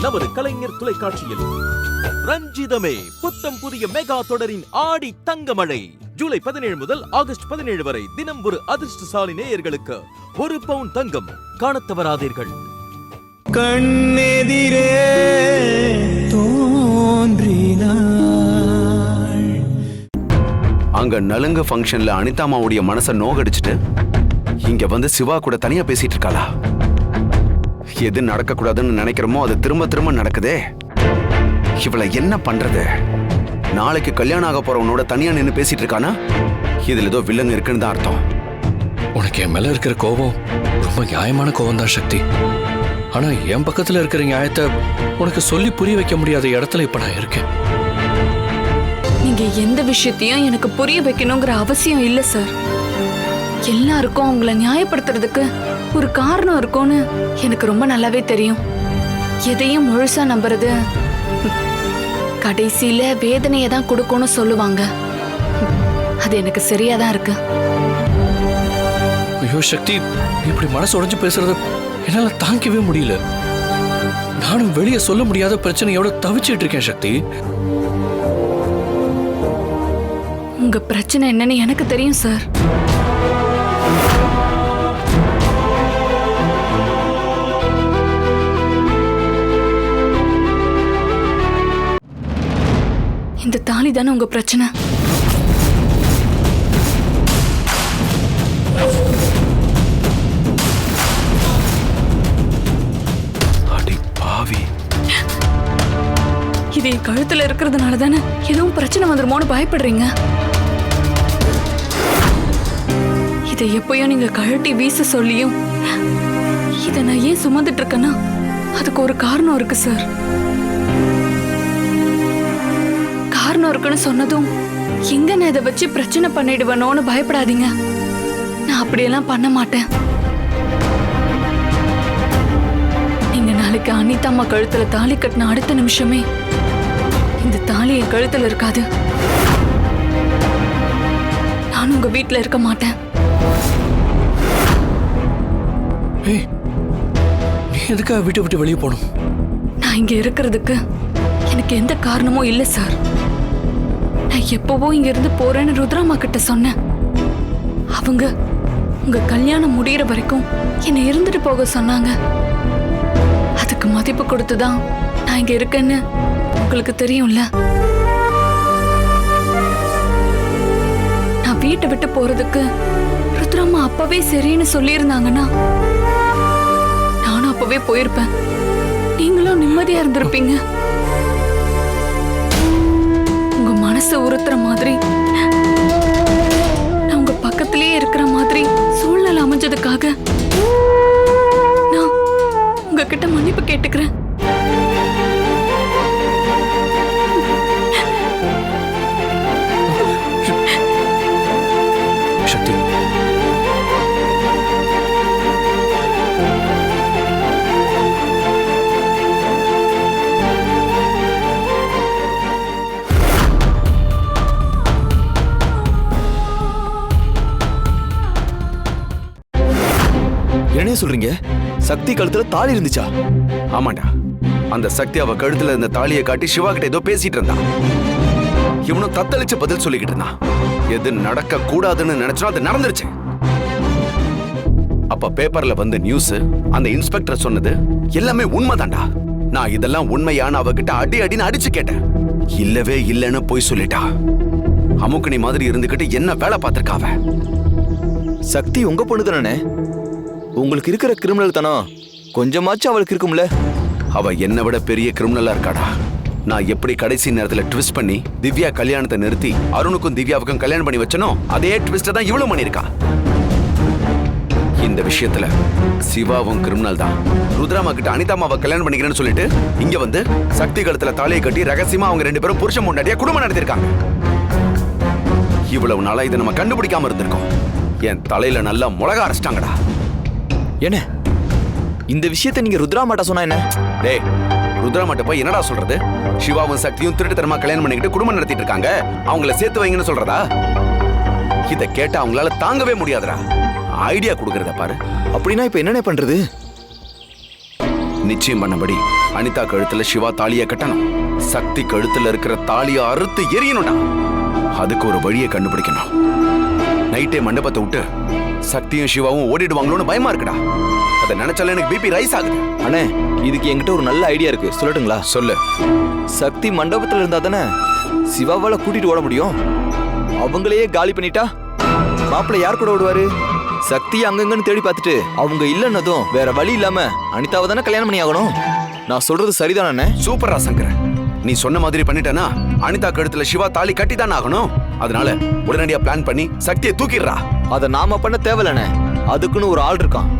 நமது கலைஞர் தொலைக்காட்சியில். ரஞ்சிதமே புத்தம் புதிய மெகா தொடரின் ஆடி தங்கமழை ஜூலை 17 முதல் ஆகஸ்ட் 17 வரை தினம் ஒரு அதிர்ஷ்டசாலி நேயர்களுக்கு 1 பவுன் தங்கம் காணத் தவறாதீர்கள். கண்ணெதிரே தோன்றினாள். அங்க நலுங்கு ஃபங்க்ஷன்ல அனிதாமாவுடைய மனசை நோகடிச்சிட்டு இங்க வந்து சிவா கூட தனியா பேசிட்டு இருக்காளா? எது நடக்க கூடாதுன்னு நினைக்கிறோமோ அது திரும்ப திரும்ப நடக்குதே. இவளை என்ன பண்றது? நாளைக்கு கல்யாணம் ஆக போறவனோட தனியா நின்னு பேசிட்டு இருக்கானா? இதுல ஏதோ வில்லன் இருக்குன்னு தான் அர்த்தம். உனக்கு என் மேல இருக்கிற கோபம் ரொம்ப நியாயமான கோபம் தான் சக்தி. ஆனா என் பக்கத்துல இருக்கிற நியாயத்தை உனக்கு சொல்லி புரிய வைக்க முடியாத இடத்துல இப்ப நான் இருக்கேன். நீங்க எந்த விஷயத்தையும் எனக்கு புரிய வைக்கணுங்கிற அவசியம் இல்ல சார். எல்லாருக்கும் அவங்கள நியாயப்படுத்துறதுக்கு ஒரு காரணம் இருக்கும்னு எனக்கு ரொம்ப நல்லாவே தெரியும். எதையும் முழுசா நம்புறது கடைசியில வேதனையை தான் கொடுக்கும்னு சொல்லுவாங்க. அது எனக்கு சரியாதான் இருக்கு. ஐயோ சக்தி, இப்படி மனசு உடைஞ்சு பேசுறது என்னால தாங்கிக்கவே முடியல. நானும் வெளியே சொல்ல முடியாத பிரச்சனையோட தவிச்சிட்டு இருக்கேன் சக்தி. உங்க பிரச்சனை என்னன்னு எனக்கு தெரியும் சார். இந்த தாலி தானே உங்க பிரச்சனை. அடி பாவி, இது என் கழுத்துல இருக்கிறதுனால தானே எதுவும் பிரச்சனை வந்துருமோன்னு பயப்படுறீங்க. இதை எப்பயோ நீங்க கழட்டி வீச சொல்லியும் இதை நான் ஏன் சுமந்துட்டு இருக்கேன்னா அதுக்கு ஒரு காரணம் இருக்கு சார். காரணம் இருக்குன்னு சொன்னதும் எங்க நான் இதை வச்சு பிரச்சனை பண்ணிடுவேனோன்னு பயப்படாதீங்க. நான் அப்படியெல்லாம் பண்ண மாட்டேன். நீங்க நாளைக்கு அனிதாம்மா கழுத்துல தாலி கட்டின அடுத்த நிமிஷமே இந்த தாலி என் கழுத்துல இருக்காது. நானும் உங்க வீட்டுல இருக்க மாட்டேன். நீ எதுக்காக விட்டு விட்டு வெளியே போகணும்? நான் இங்க இருக்கிறதுக்கு எனக்கு எந்த காரணமும் இல்ல சார். நான் எப்பவோ இங்க இருந்து போறேன்னு ருத்ராமா கிட்ட சொன்னேன். அவங்க உங்க கல்யாணம் முடியற வரைக்கும் என்னை இருந்துட்டு போக சொன்னாங்க. அதுக்கு மதிப்பு கொடுத்துதான் நான் இங்க இருக்கேன்னு உங்களுக்கு தெரியும்ல. நான் வீட்டை விட்டு போறதுக்கு ருத்ராமா அப்பவே சரின்னு சொல்லியிருந்தாங்கன்னா நானும் அப்பவே போயிருப்பேன். நீங்களும் நிம்மதியா இருந்திருப்பீங்க. உங்க மனசை உறுத்துற மாதிரி நான் உங்க பக்கத்திலேயே இருக்கிற மாதிரி சூழ்நிலை அமைஞ்சதுக்காக நான் உங்ககிட்ட மன்னிப்பு கேட்டுக்கிறேன். சக்தி, என்ன சொல்றீங்க? சக்தி கழுத்துல தாலி இருந்துச்சா? ஆமாண்டா, அந்த சக்தி அவ கழுத்துல இருந்த தாலியை காட்டி சிவா கிட்ட ஏதோ பேசிட்டு இருந்தான். இவனும் தத்தளிச்சு பதில் சொல்லிக்கிட்டு இருந்தான். எது நடக்க கூடாதுன்னு நினைச்சோ அது நடந்துருச்சு. அப்ப பேப்பர்ல வந்த நியூஸ், அந்த இன்ஸ்பெக்டர் சொன்னது எல்லாமே உண்மைதான்டா. நான் இதெல்லாம் உண்மையான அவகிட்ட அடி அடின்னு அடிச்சு கேட்டேன். இல்லவே இல்லைன்னு போய் சொல்லிட்டா. அமுக்கணி மாதிரி இருந்துகிட்டு என்ன வேலை பார்த்திருக்காவ. சக்தி உங்க பொண்ணு தானே? உங்களுக்கு இருக்கிற கிரிமினல் தானா கொஞ்சமாச்சும் அவளுக்கு இருக்கும்ல? அவ என்னை விட பெரிய கிரிமினலா இருக்காடா. நான் எப்படி கடைசி நேரத்துல ட்விஸ்ட் பண்ணி திவ்யா கல்யாணத்தை நிறுத்தி அருணுக்கும் திவ்யாவுக்கும் கல்யாணம் பண்ணி வச்சனோ அதே ட்விஸ்ட தான் இவ்வளவு பண்ணிருக்கா. இந்த விஷயத்துல சிவாவும் கிரிமினல் தான். ருத்ராமா கிட்ட அனிதாமாவை கல்யாணம் பண்ணிக்கிறேன்னு சொல்லிட்டு இங்க வந்து சக்தி கழுத்துல தாலியை கட்டி ரகசியமா அவங்க 2 பேரும் புருஷன் முன்னாடியே குடும்பம் நடத்திருக்காங்க. இவ்வளவு நாளா இதை நம்ம கண்டுபிடிக்காம இருந்திருக்கோம். என் தலையில நல்லா முளக அரைச்சிட்டாங்கடா. என்ன இந்த விஷயத்தை நீங்க ருத்ராமாட்ட சொன்னா என்ன? டேய், ருத்ராமாட்ட போய் என்னடா சொல்றது? சிவாவும் சக்தியும் திருட்டுத்தனமா கல்யாணம் பண்ணிக்கிட்டு குடும்பம் நடத்திட்டு இருக்காங்க, அவங்கள சேர்த்து வைங்கன்னு சொல்றதா? இத கேட்டா அவங்களால தாங்கவே முடியாதுடா. ஐடியா கொடுக்கறத பாரு. அப்படின்னா இப்ப என்னென்ன பண்றது? நிச்சயம் பண்ணபடி அனிதா கழுத்துல சிவா தாலியை கட்டணும். சக்தி கழுத்துல இருக்கிற தாலியை அறுத்து எரியணும்டா. அதுக்கு ஒரு வழியை கண்டுபிடிக்கணும். நைட்டே மண்டபத்தை விட்டு சக்தியும் சிவாவும் ஓடிடுவாங்களோன்னு பயமா இருக்குடா. அதை நினைச்சால எனக்கு பிபி ரைஸ் ஆகுது. அண்ணே, இதுக்கு என்கிட்ட ஒரு நல்ல ஐடியா இருக்கு, சொல்லட்டுங்களா? சொல்லு. சக்தி மண்டபத்துல இருந்தா தானே சிவாவால கூட்டிட்டு ஓட முடியும். அவங்களையே காலி பண்ணிட்டா மாப்பிள்ளை யார் கூட ஓடுவாரு? சக்தி அங்கங்கன்னு தேடி பார்த்துட்டு அவங்க இல்லைன்னதும் வேற வழி இல்லாம அனிதாவை தானே கல்யாணம் பண்ணி ஆகணும். நான் சொல்றது சரிதானே? சூப்பரா சங்கர, நீ சொன்ன மாதிரி பண்ணிட்டேனா அனிதா கழுத்துல சிவா தாலி கட்டி தானே ஆகணும். அதனால உடனடியா பிளான் பண்ணி சக்தியை தூக்கிடுறா. அதை நாம பண்ண தேவையில்லண்ணே. அதுக்குன்னு ஒரு ஆள் இருக்கான்.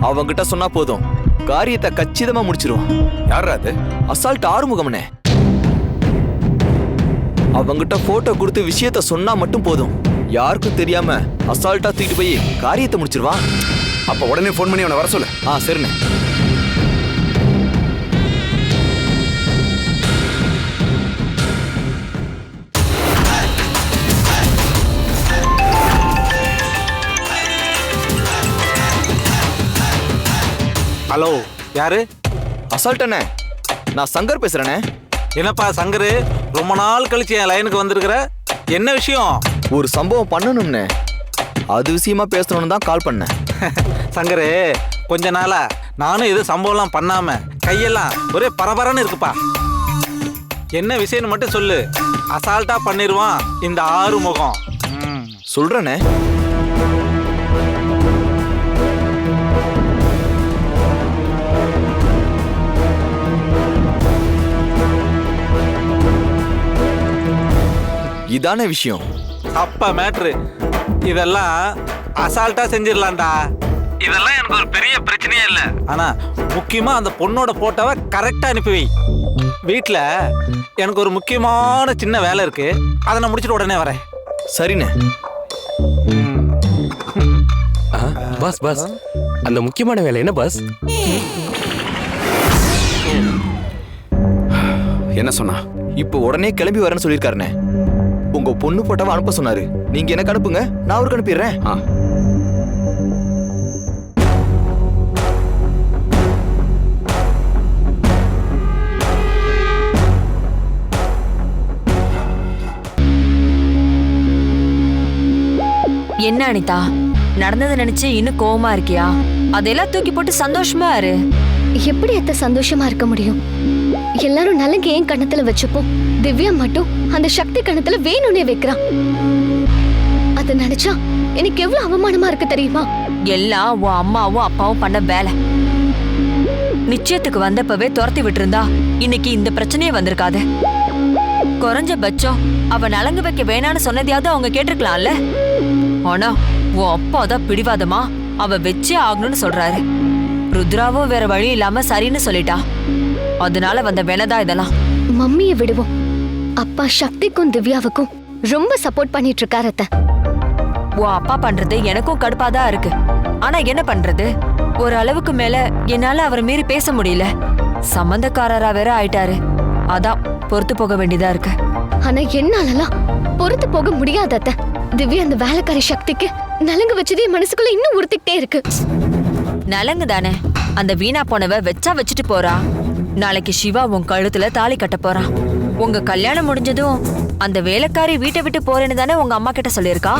அவங்கிட்ட சொன்னா போதும், காரியத்தை கச்சிதமா முடிச்சிருவான். யாரா அது? அசால்ட் ஆறுமுகம்னே. அவங்கிட்ட போட்டோ கொடுத்து விஷயத்த சொன்னா மட்டும் போதும், யாருக்கும் தெரியாம அசால்ட்டா தூக்கிட்டு போய் காரியத்தை முடிச்சிருவான். அப்ப உடனே போன் பண்ணி அவனை வர சொல்லு. சரிண்ணே. ஹலோ, யாரு? அசால்ட் அண்ணே, நான் சங்கர் பேசுறேனே. என்னப்பா சங்கரு, ரொம்ப நாள் கழிச்சு என் லைனுக்கு வந்திருக்கிற, என்ன விஷயம்? ஒரு சம்பவம் பண்ணணும்னே, அது விஷயமா பேசணும்னு தான் கால் பண்ணேன். சங்கரு, கொஞ்ச நாளா நானும் எதுவும் சம்பவம்லாம் பண்ணாம கையெல்லாம் ஒரே பரபரன்னு இருக்குப்பா. என்ன விஷயம்னு மட்டும் சொல்லு, அசால்ட்டா பண்ணிடுவான் இந்த ஆறுமுகம். சொல்றேனே. இதான விஷயம். அப்ப மேட்ரு இதெல்லாம் அசால்ட்டா செஞ்சிடலாம்டா. இதெல்லாம் எனக்கு ஒரு பெரிய பிரச்சனையே இல்லை. ஆனா முக்கியமா அந்த பொண்ணோட போட்டோவை கரெக்டா அனுப்பி வை. வீட்டில் எனக்கு ஒரு முக்கியமான சின்ன வேலை இருக்கு, அதை நான் முடிச்சுட்டு உடனே வரேன். சரிண்ணே. பாஸ் பாஸ், அந்த முக்கியமான வேலை என்ன பாஸ்? என்ன சொன்னா? இப்போ உடனே கிளம்பி வரேன்னு சொல்லியிருக்காருண்ணே. உங்க பொண்ணு போட்டோவை அனுப்ப சொன்னாரு. நீங்க எனக்கு அனுப்புங்க, நான் அவருக்கு அனுப்பிடுறேன். என்ன அனிதா, நடந்ததை நினைச்சு இன்னும் கோவமா இருக்கியா? அதெல்லாம் தூக்கி போட்டு சந்தோஷமா இரு. எப்படி அத்த சந்தோஷமா இருக்க முடியும்? எல்லாரும் நலங்க ஏன் கண்ணத்துல வச்சுப்போம், திவ்யா மட்டும் அந்த சக்தி கண்ணத்துல வேணும்னே வைக்கிறான். அத நினைச்சா எனக்கு எவ்வளவு அவமானமா இருக்கு தெரியுமா? எல்லாம் உன் அம்மாவும் அப்பாவும் பண்ண வேலை. நிச்சயத்துக்கு வந்தப்பவே துரத்தி விட்டுருந்தா இன்னைக்கு இந்த பிரச்சனையே வந்திருக்காது. குறைஞ்சபட்சம் அவ நலங்கு வைக்க வேணான்னு சொன்னதையாவது அவங்க கேட்டிருக்கலாம்ல. ஆனா உன் அப்பா தான் பிடிவாதமா அவ வச்சே ஆகணும்னு சொல்றாரு. ருத்ராவும் வேற வழி இல்லாம சரின்னு சொல்லிட்டா. அதனால வந்த வேலைதா இதெல்லாம். மம்மியை விடுவோம், அப்பா சக்திக்கும் திவ்யாவுக்கும் ரொம்ப சப்போர்ட் பண்ணிட்டு இருக்காரு அத்த. உன் அப்பா பண்றது எனக்கும் கடுப்பாதான் இருக்கு. ஆனா என்ன பண்றது, ஒரு அளவுக்கு மேல என்னால அவரை மீறி பேச முடியல. சம்பந்தக்காரரா வேற ஆயிட்டாரு. அதான் பொறுத்து போக வேண்டியதா இருக்கு. ஆனா என்னாலலாம் பொறுத்து போக முடியாது அத்த. திவ்யா அந்த வேலைக்காரி சக்திக்கு நலங்கு வச்சதே மனசுக்குள்ள இன்னும் உறுத்திக்கிட்டே இருக்கு. நலங்கு தானே, அந்த வீணா போனவ வச்சா வச்சுட்டு போறா. நாளைக்கு சிவா உன் கழுத்துல தாலி கட்ட போறான். உங்க கல்யாணம் முடிஞ்சதும் அந்த வேலைக்காரி வீட்டை விட்டு போறேன்னு தானே உங்க அம்மா கிட்ட சொல்லியிருக்கா.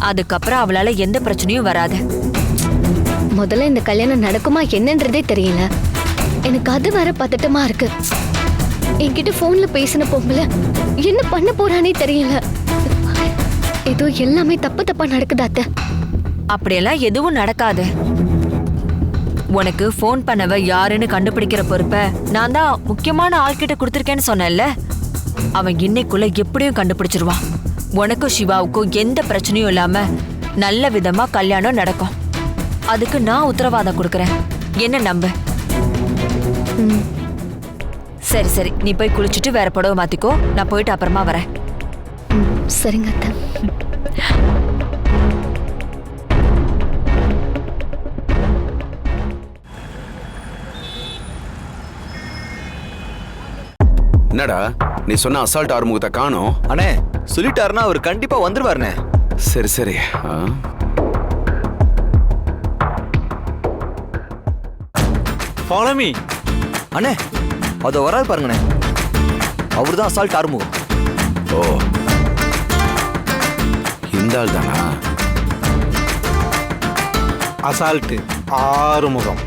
அதுக்கப்புறம் அவளால எந்த பிரச்சனையும் வராது. முதல்ல இந்த கல்யாணம் நடக்குமா என்னன்றதே தெரியல. எனக்கு அது வேற பதட்டமா இருக்கு. என்கிட்ட போன்ல பேசின பொம்பளை என்ன பண்ண போறானே தெரியல. ஏதோ எல்லாமே தப்பு தப்பா நடக்குது அத்தை. அப்படியெல்லாம் எதுவும் நடக்காது. உனக்கு போன் பண்ணவ யாருன்னு கண்டுபிடிக்கிற பொறுப்பை நான் தான் முக்கியமான ஆள்கிட்ட கொடுத்துருக்கேன்னு சொன்னேன்ல. அவன் இன்னைக்குள்ள எப்படியும் கண்டுபிடிச்சிருவான். உனக்கும் சிவாவுக்கும் எந்த பிரச்சனையும் இல்லாம நல்ல விதமா கல்யாணம் நடக்கும். அதுக்கு நான் உத்தரவாதம் கொடுக்கறேன். என்ன நம்பு. சரி சரி, நீ போய் குளிச்சுட்டு வேற புடவை மாத்திக்கோ. நான் போயிட்டு அப்புறமா வரேன். சரிங்க அத்தை. என்னடா நீ சொன்ன அசால்ட் ஆறுமுகத்தை காணோம்? அண்ணே, சொல்லிட்டாருன்னா அவர் கண்டிப்பா வந்துருவாருண்ணே. சரி சரி. Follow me. அண்ணே அதை வராது பாருங்கண்ணே, அவர் தான் அசால்ட் ஆறுமுகம். ஓ, இந்த ஆள் தானா? அசால்ட்டு ஆறுமுகம்.